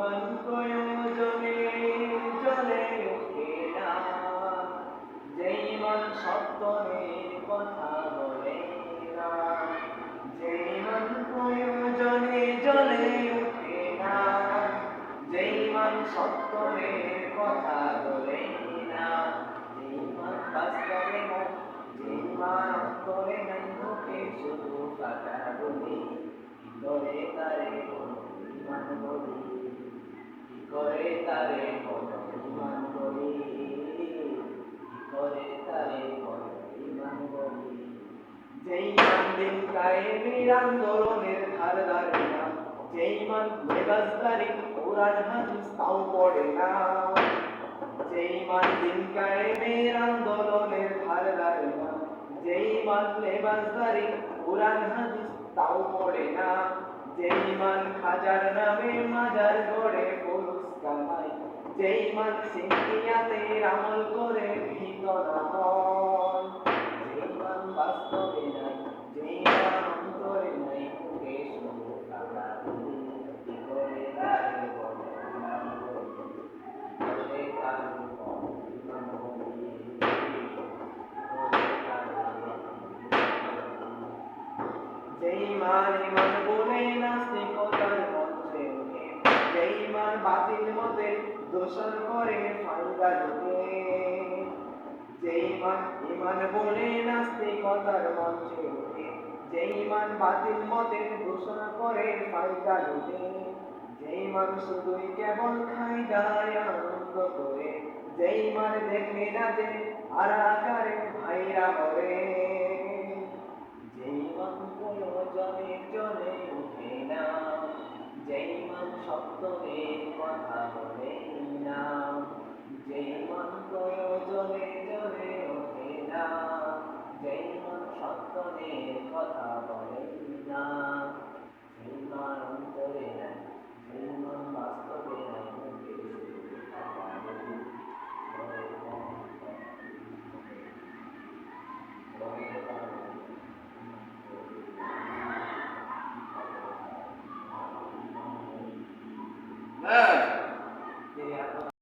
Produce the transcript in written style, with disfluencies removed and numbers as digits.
মান প্রয়োজনে জ্বলে ওঠে না, যেই মান সত্যের কথা বলে না, যেই মান প্রয়োজনে জ্বলে ওঠে না, যেই মান সত্যের কথা বলে না, যেই মান বাস্তবে নাই, যেই মান অন্তরে নাই, মুখে শুধু কথা বলি, কি করে তারে ইমান বলি, কি করে তারে ইমান বলি, কি করে তারে ইমান বলি। যেই মান দিন কায়েমের আন্দোলনের ধার ধারে না, যেই মান লেবাসদারি কোরআন হাদিস তাও পড়ে না, যেই মান দিন কায়েমের আন্দোলনের ধার ধারে না, যেই মান লেবাসদারি কোরআন হাদিস তাও পড়ে না, যেই মান খাজার নামে মাজার গড়ে ফুলুস কামাই, যেই মান সিন্ধিয়াতের আমল করে ভিতর মন, যেই মান বাস্তবে নাই, যেই মান অন্তরে নাই, মুখে শুধু কথা বলি, কি করে তারে বলে ইমান বলি, কি করে তারে বলে ইমান বলি, কি করে তারে যেই মান ইমান বলে নাস্তিকতার মঞ্চে ওঠে, যেই মান বাতিল মতে দোষণ করে ফায়দা লুটে, যেই মান ইমান বলে নাস্তিকতার মঞ্চে ওঠে, যেই মান বাতিল মতে দোষণ করে ফায়দা লুটে, যেই মান শুধুই কেবল খাই দায় আনন্দ করে, যেই মান দেখে না যে আরাকারে ভাইরা মরে, যেই মান প্রয়োজনে জ্বলে ওঠে না, যেই মান সত্যের কথা বলে না, যেই মান প্রয়োজনে জ্বলে ওঠে না, যেই মান সত্যের কথা বলে না, সেই মান